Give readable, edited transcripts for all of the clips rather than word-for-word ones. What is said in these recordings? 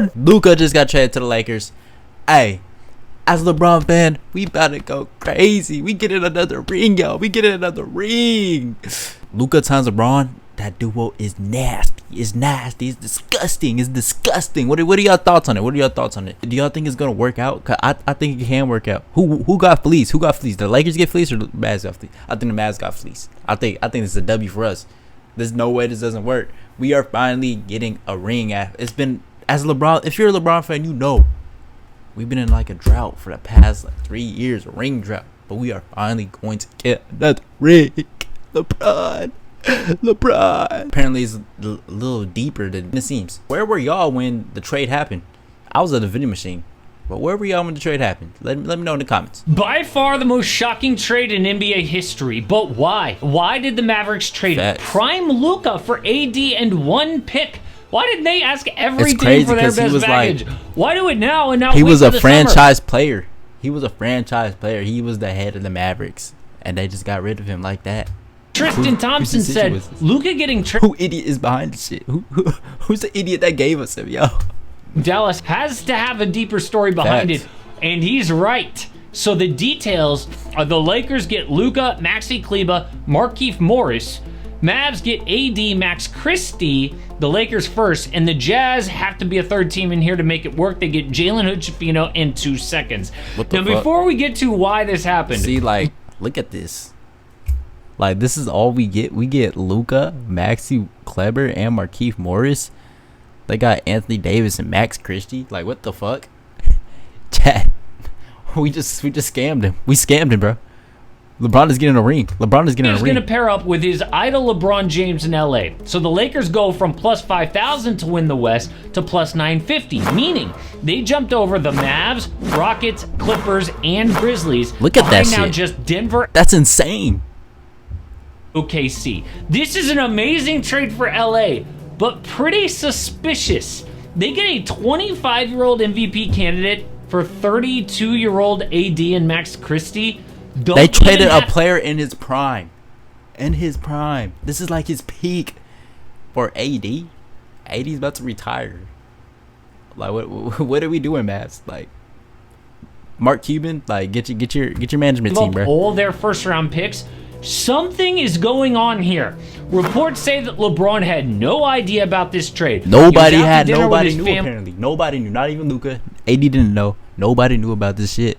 LeBron! Luka just got traded to the Lakers. Hey, as a LeBron fan, we about to go crazy. We getting another ring, yo. We getting another ring. Luka times LeBron, that duo is nasty. It's nasty. It's disgusting. It's disgusting. What are y'all thoughts on it? What are y'all thoughts on it? Do y'all think it's gonna work out? Cause I think it can work out. Who got fleeced? Who got fleeced? The Lakers get fleeced or the Mavs got fleeced? I think the Mavs got fleeced. I think this is a W for us. There's no way this doesn't work. We are finally getting a ring. It's been, as LeBron, if you're a LeBron fan, you know we've been in like a drought for the past like 3 years, a ring drought. But we are finally going to get another ring. LeBron. Apparently it's a little deeper than it seems. Where were y'all when the trade happened? I was at the vending machine. But where were y'all when the trade happened? Let me know in the comments. By far the most shocking trade in NBA history. But why? Why did the Mavericks trade prime Luka for AD and 1 pick? Why didn't they ask every team for their best baggage? Why do it now and now? He was a franchise player. He was a franchise player. He was the head of the Mavericks, and they just got rid of him like that. Tristan Thompson said, Luka getting traded. Who idiot is behind this shit? Who's the idiot that gave us him, yo? Dallas has to have a deeper story behind it, and he's right. So the details are the Lakers get Luka, Maxi Kleber, Markieff Morris. Mavs get AD, Max Christie, the Lakers first, and the Jazz have to be a third team in here to make it work. They get Jalen Hood-Schifino in 2 seconds. Now, before we get to why this happened. See, like, look at this. Like, this is all we get. We get Luka, Maxi Kleber, and Markieff Morris. They got Anthony Davis and Max Christie. Like, what the fuck? Chat. We just scammed him. We scammed him, bro. LeBron is getting a ring. LeBron is getting a ring. He's going to pair up with his idol LeBron James in LA. So the Lakers go from plus 5,000 to win the West to plus 950, meaning they jumped over the Mavs, Rockets, Clippers, and Grizzlies. Look at that shit. Now just Denver. That's insane. OKC. This is an amazing trade for LA, but pretty suspicious. They get a 25-year-old MVP candidate for 32-year-old AD and Max Christie. They traded a player in his prime. In his prime. This is like his peak for AD. AD's about to retire. Like, what are we doing, Mavs? Like, Mark Cuban, like, get your management team, bro. All their first-round picks. Something is going on here. Reports say that LeBron had no idea about this trade. Nobody knew, apparently. Nobody knew, not even Luka. AD didn't know. Nobody knew about this shit.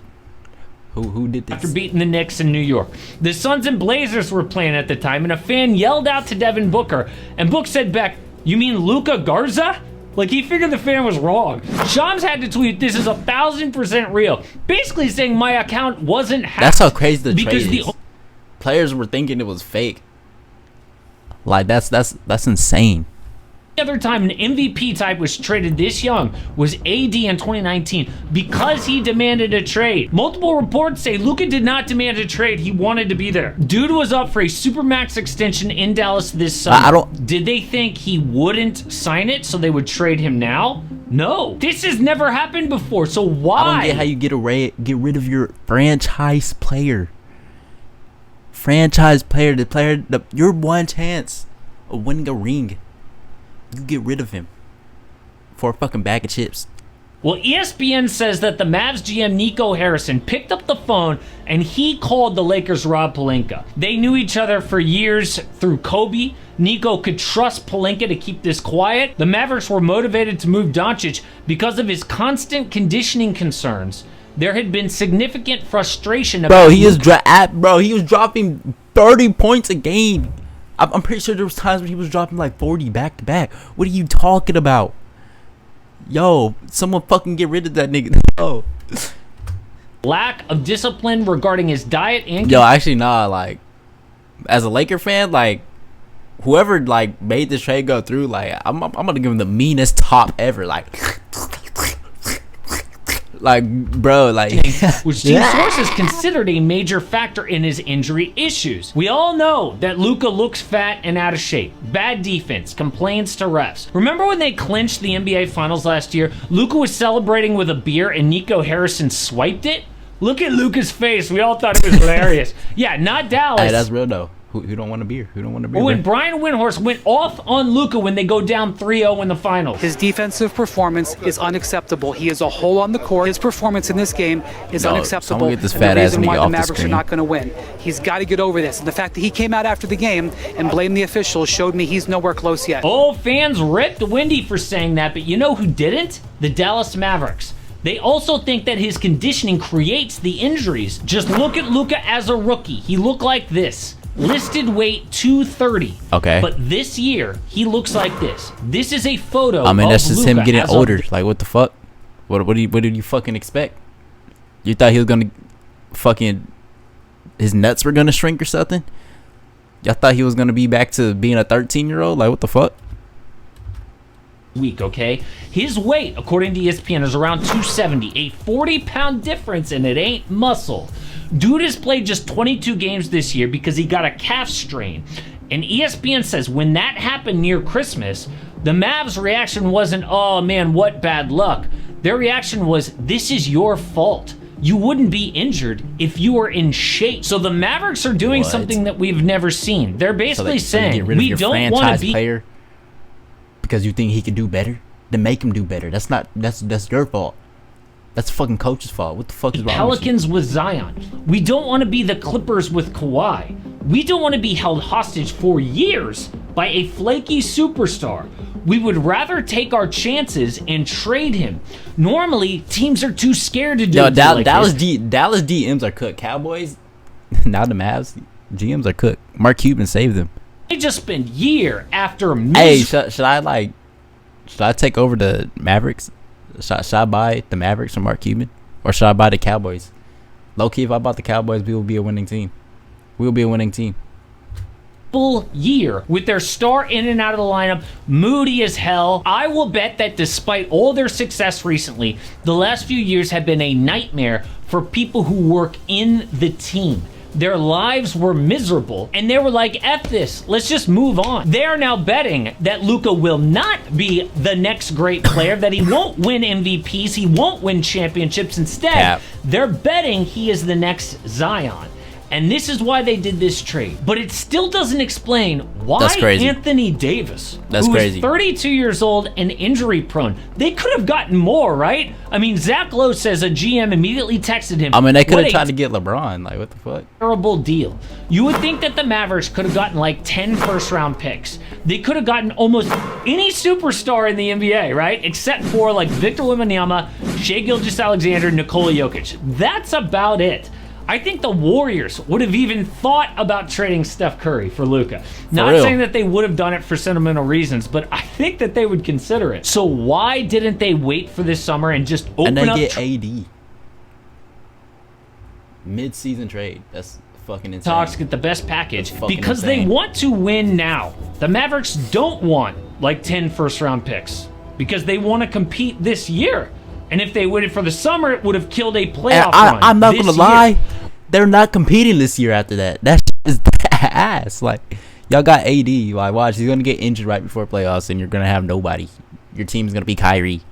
Who did this? After beating the Knicks in New York. The Suns and Blazers were playing at the time, and a fan yelled out to Devin Booker, and Book said back, "You mean Luka Garza?" Like, he figured the fan was wrong. Shams had to tweet, "This is 1,000% real." Basically saying my account wasn't hacked. That's how crazy the trade is. Players were thinking it was fake. Like, that's insane. The other time an MVP type was traded this young was AD in 2019 because he demanded a trade. Multiple reports say Luka did not demand a trade. He wanted to be there. Dude was up for a Supermax extension in Dallas this summer. Did they think he wouldn't sign it so they would trade him now? No. This has never happened before, so why? I don't get how you get rid of your franchise player. Your one chance of winning a ring. You get rid of him for a fucking bag of chips. Well, ESPN says that the Mavs GM Nico Harrison picked up the phone and he called the Lakers' Rob Pelinka. They knew each other for years through Kobe. Nico could trust Pelinka to keep this quiet. The Mavericks were motivated to move Doncic because of his constant conditioning concerns. There had been significant frustration about he was dropping 30 points a game. I'm pretty sure there was times when he was dropping like 40 back to back. What are you talking about? Yo, someone fucking get rid of that nigga. Yo. Lack of discipline regarding his diet and... Yo, actually, nah, like, as a Laker fan, like, whoever, like, made this trade go through, like, I'm gonna give him the meanest top ever, like... Like, bro, like... which team sources considered a major factor in his injury issues. We all know that Luka looks fat and out of shape. Bad defense, complaints to refs. Remember when they clinched the NBA Finals last year? Luka was celebrating with a beer and Nico Harrison swiped it? Look at Luka's face. We all thought it was hilarious. Yeah, not Dallas. Hey, that's real, though. Who don't want a beer? Who don't want a beer? Oh, and bro? Brian Windhorst went off on Luka when they go down 3-0 in the finals. His defensive performance is unacceptable. He is a hole on the court. His performance in this game is unacceptable. Someone get this and fat the ass reason nigga why the off the Mavericks are screen. not going to win. He's got to get over this. And the fact that he came out after the game and blamed the officials showed me he's nowhere close yet. Oh, fans ripped Windy for saying that, but you know who didn't? The Dallas Mavericks. They also think that his conditioning creates the injuries. Just look at Luka as a rookie. He looked like this. Listed weight 230. Okay. But this year, he looks like this. This is a photo I mean, that's of just Luka him getting as a- older. Like, what the fuck? What did you fucking expect? You thought he was gonna fucking his nuts were gonna shrink or something? Y'all thought he was gonna be back to being a 13-year-old? Like, what the fuck? week, okay? His weight, according to ESPN, is around 270, a 40-pound difference, and it ain't muscle. Dude has played just 22 games this year because he got a calf strain. And ESPN says when that happened near Christmas, the Mavs' reaction wasn't, oh man, what bad luck. Their reaction was, this is your fault. You wouldn't be injured if you were in shape. So the Mavericks are doing something that we've never seen. They're basically saying, get rid of we your don't want to franchise be... player because you think he can do better? Then make him do better. That's your fault. That's the fucking coach's fault. What the fuck is wrong Pelicans with Zion. We don't want to be the Clippers with Kawhi. We don't want to be held hostage for years by a flaky superstar. We would rather take our chances and trade him. Normally, teams are too scared to do Yo, it. Dallas DMs are cooked. Cowboys, now the Mavs GMs are cooked. Mark Cuban saved them. They just spend year after Hey, should I take over the Mavericks? Should I buy the Mavericks from Mark Cuban? Or should I buy the Cowboys? Low key, if I bought the Cowboys, we will be a winning team. We'll be a winning team. full year with their star in and out of the lineup, moody as hell. I will bet that despite all their success recently, the last few years have been a nightmare for people who work in the team. Their lives were miserable, and they were like, F this, let's just move on. They are now betting that Luka will not be the next great player, that he won't win MVPs, he won't win championships. Instead, they're betting he is the next Zion. And this is why they did this trade. But it still doesn't explain why Anthony Davis, who is 32 years old and injury prone, they could have gotten more, right? I mean, Zach Lowe says a GM immediately texted him. I mean, they could have tried to get LeBron. Like, what the fuck? Terrible deal. You would think that the Mavericks could have gotten like 10 first-round picks. They could have gotten almost any superstar in the NBA, right? Except for like Victor Wembanyama, Shai Gilgeous-Alexander, Nikola Jokic. That's about it. I think the Warriors would have even thought about trading Steph Curry for Luka. Not saying that they would have done it for sentimental reasons, but I think that they would consider it. So why didn't they wait for this summer and just open up... And they get AD. Mid-season trade. That's fucking insane. Talks get the best package because insane. they want to win now. The Mavericks don't want like 10 first-round picks because they want to compete this year. And if they waited for the summer, it would have killed a playoff run. I'm not gonna lie, they're not competing this year after that. That shit is ass. Like, y'all got AD. Like, watch, he's gonna get injured right before playoffs, and you're gonna have nobody. Your team's gonna be Kyrie.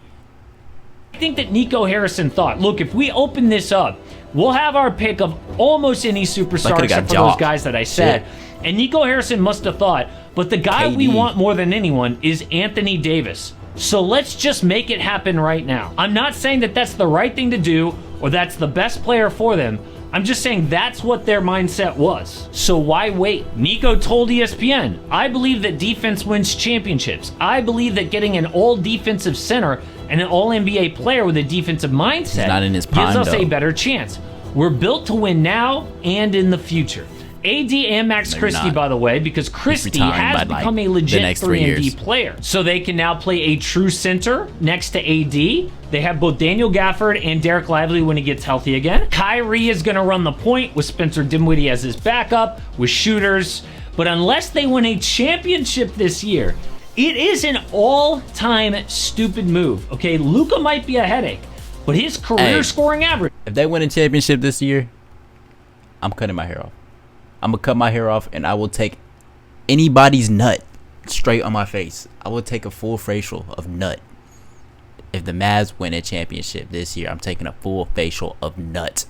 I think that Nico Harrison thought, look, if we open this up, we'll have our pick of almost any superstar except for those guys that I said. Shit. And Nico Harrison must have thought, but the guy we want more than anyone is Anthony Davis. So let's just make it happen right now. I'm not saying that that's the right thing to do or that's the best player for them. I'm just saying that's what their mindset was. So why wait? Nico told ESPN, I believe that defense wins championships. I believe that getting an all-defensive center and an all-NBA player with a defensive mindset gives us a better chance. We're built to win now and in the future. AD and Max Christie, by the way, because Christie has become a legit 3-and-D player. So they can now play a true center next to AD. They have both Daniel Gafford and Derek Lively when he gets healthy again. Kyrie is going to run the point with Spencer Dinwiddie as his backup, with shooters. But unless they win a championship this year, it is an all-time stupid move. Okay, Luka might be a headache, but his career scoring average... If they win a championship this year, I'm cutting my hair off. I'm going to cut my hair off, and I will take anybody's nut straight on my face. I will take a full facial of nut. If the Mavs win a championship this year, I'm taking a full facial of nut.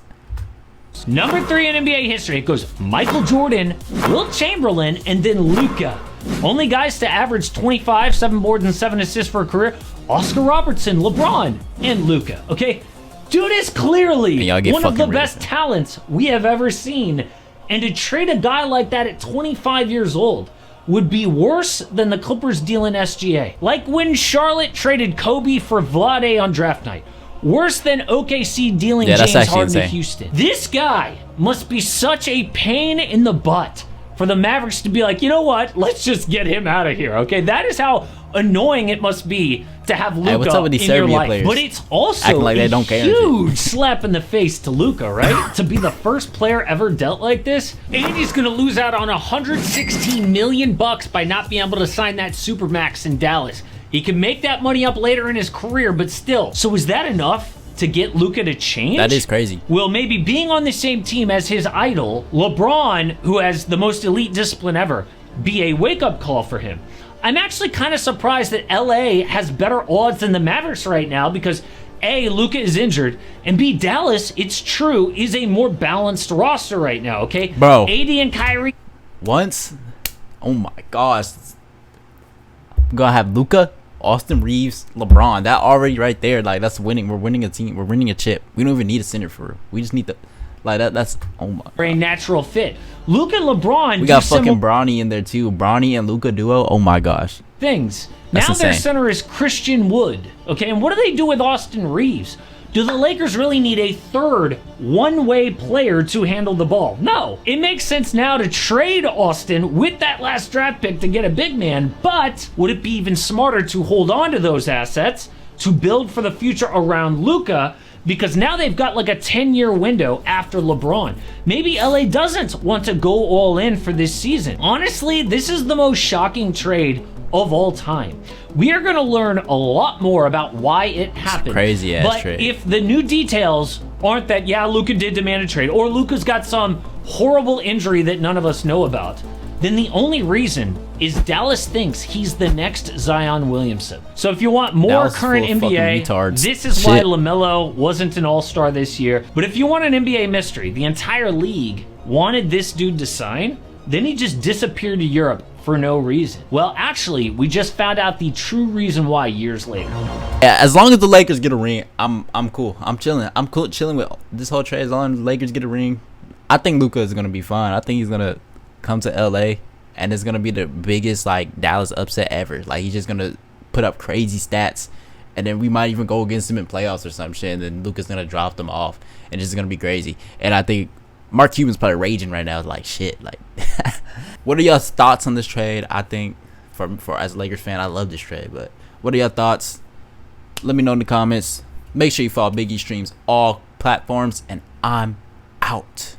Number 3 in NBA history, it goes Michael Jordan, Wilt Chamberlain, and then Luka. Only guys to average 25, 7 boards, and 7 assists for a career, Oscar Robertson, LeBron, and Luka. Okay, dude is clearly one of the best talents we have ever seen. And to trade a guy like that at 25 years old would be worse than the Clippers dealing SGA. Like when Charlotte traded Kobe for Vlade on draft night. Worse than OKC dealing James Harden to Houston. This guy must be such a pain in the butt for the Mavericks to be like, you know what? Let's just get him out of here, okay? That is how annoying it must be to have Luka in your life. Players? But it's also like a huge slap in the face to Luka, right? To be the first player ever dealt like this. And he's going to lose out on $116 million by not being able to sign that Supermax in Dallas. He can make that money up later in his career, but still. So is that enough to get Luka to change? That is crazy. Will maybe being on the same team as his idol, LeBron, who has the most elite discipline ever, be a wake-up call for him? I'm actually kind of surprised that LA has better odds than the Mavericks right now because A, Luka is injured, and B, Dallas, it's true, is a more balanced roster right now, okay? Bro. AD and Kyrie. Oh my gosh. I'm going to have Luka, Austin Reeves, LeBron. That already right there, like, that's winning. We're winning a team. We're winning a chip. We don't even need a center for real. We just need the, like, that's, oh my God. A natural fit. Luka and LeBron. We got fucking Bronny in there too. Bronny and Luka duo. Oh my gosh. Things. That's now insane. their center is Christian Wood. Okay, and what do they do with Austin Reeves? Do the Lakers really need a third one-way player to handle the ball? No. It makes sense now to trade Austin with that last draft pick to get a big man, but would it be even smarter to hold on to those assets to build for the future around Luka? Because now they've got like a 10-year window after LeBron. Maybe LA doesn't want to go all in for this season. Honestly, this is the most shocking trade of all time. We are going to learn a lot more about why it happened. Crazy ass trade. But if the new details aren't that, yeah, Luka did demand a trade, or Luka's got some horrible injury that none of us know about, then the only reason is Dallas thinks he's the next Zion Williamson. So if you want more Dallas current NBA, this is why LaMelo wasn't an all-star this year. But if you want an NBA mystery, the entire league wanted this dude to sign, then he just disappeared to Europe for no reason. Well, actually, we just found out the true reason why years later. Yeah, as long as the Lakers get a ring, I'm cool. I'm chilling. I'm cool chilling with this whole trade. As long as the Lakers get a ring, I think Luka is gonna be fine. I think he's gonna come to LA and it's gonna be the biggest like Dallas upset ever. Like he's just gonna put up crazy stats, and then we might even go against him in playoffs or some shit. And then Luka's gonna drop them off, and it's gonna be crazy. And I think Mark Cuban's probably raging right now, like shit. Like, what are y'all's thoughts on this trade? I think for as a Lakers fan, I love this trade. But what are your thoughts? Let me know in the comments. Make sure you follow Big E Streams all platforms, and I'm out.